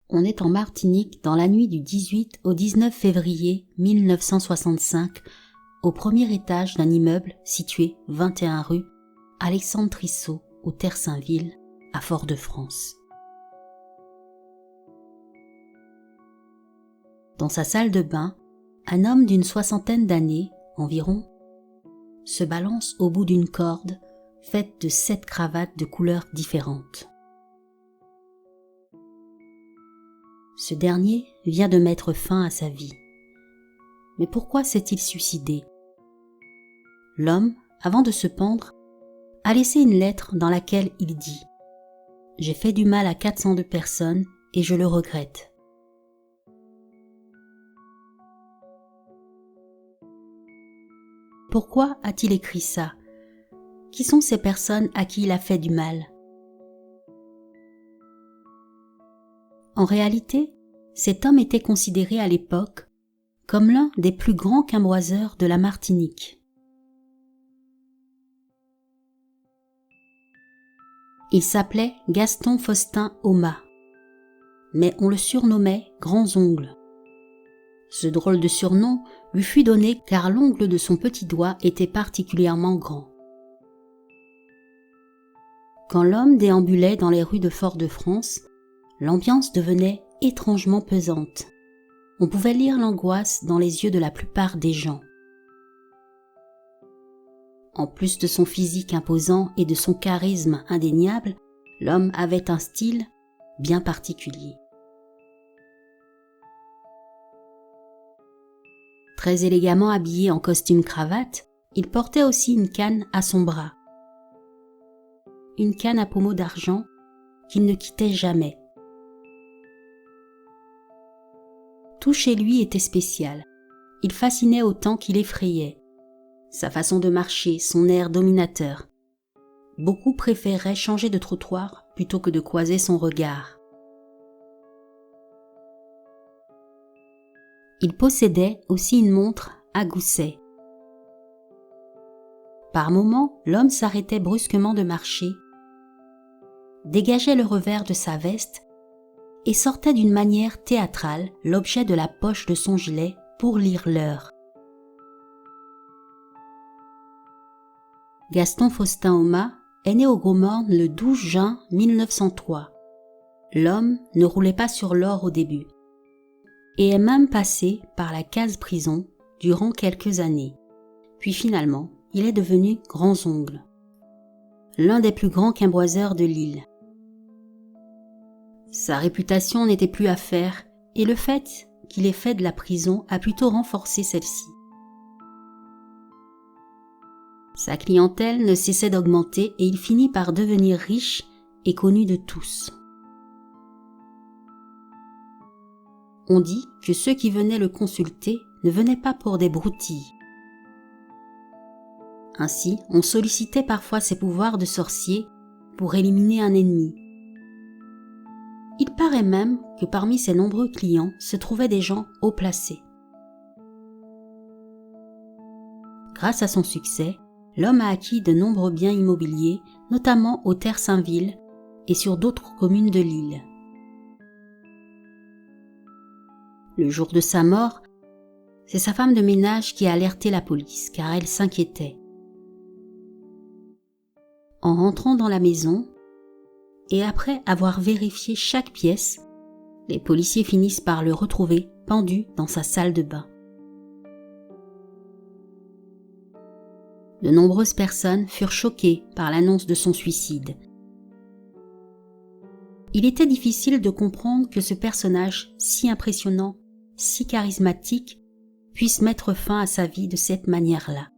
On est en Martinique dans la nuit du 18 au 19 février 1965, au premier étage d'un immeuble situé 21 rue Alexandre Trissot, au Terre-Saint-Ville, à Fort-de-France. Dans sa salle de bain, un homme d'une soixantaine d'années environ se balance au bout d'une corde faite de 7 cravates de couleurs différentes. Ce dernier vient de mettre fin à sa vie. Mais pourquoi s'est-il suicidé ? L'homme, avant de se pendre, a laissé une lettre dans laquelle il dit « J'ai fait du mal à 402 personnes et je le regrette. » Pourquoi a-t-il écrit ça ? Qui sont ces personnes à qui il a fait du mal ? En réalité, cet homme était considéré à l'époque comme l'un des plus grands cambrioleurs de la Martinique. Il s'appelait Gaston Faustin Oma, mais on le surnommait Grands Ongles. Ce drôle de surnom lui fut donné car l'ongle de son petit doigt était particulièrement grand. Quand l'homme déambulait dans les rues de Fort-de-France, l'ambiance devenait étrangement pesante. On pouvait lire l'angoisse dans les yeux de la plupart des gens. En plus de son physique imposant et de son charisme indéniable, l'homme avait un style bien particulier. Très élégamment habillé en costume-cravate, il portait aussi une canne à son bras. Une canne à pommeau d'argent qu'il ne quittait jamais. Tout chez lui était spécial. Il fascinait autant qu'il effrayait. Sa façon de marcher, son air dominateur. Beaucoup préféraient changer de trottoir plutôt que de croiser son regard. Il possédait aussi une montre à gousset. Par moments, l'homme s'arrêtait brusquement de marcher, dégageait le revers de sa veste et sortait d'une manière théâtrale l'objet de la poche de son gilet pour lire l'heure. Gaston Faustin Oma est né au Gros-Morne le 12 juin 1903. L'homme ne roulait pas sur l'or au début et est même passé par la case prison durant quelques années. Puis finalement, il est devenu Grands Ongles, l'un des plus grands cambrioleurs de l'île. Sa réputation n'était plus à faire et le fait qu'il ait fait de la prison a plutôt renforcé celle-ci. Sa clientèle ne cessait d'augmenter et il finit par devenir riche et connu de tous. On dit que ceux qui venaient le consulter ne venaient pas pour des broutilles. Ainsi, on sollicitait parfois ses pouvoirs de sorcier pour éliminer un ennemi. Il paraît même que parmi ses nombreux clients se trouvaient des gens haut placés. Grâce à son succès, l'homme a acquis de nombreux biens immobiliers, notamment au Terre-Saint-Ville et sur d'autres communes de l'île. Le jour de sa mort, c'est sa femme de ménage qui a alerté la police car elle s'inquiétait. En rentrant dans la maison, et après avoir vérifié chaque pièce, les policiers finissent par le retrouver pendu dans sa salle de bain. De nombreuses personnes furent choquées par l'annonce de son suicide. Il était difficile de comprendre que ce personnage si impressionnant, si charismatique, puisse mettre fin à sa vie de cette manière-là.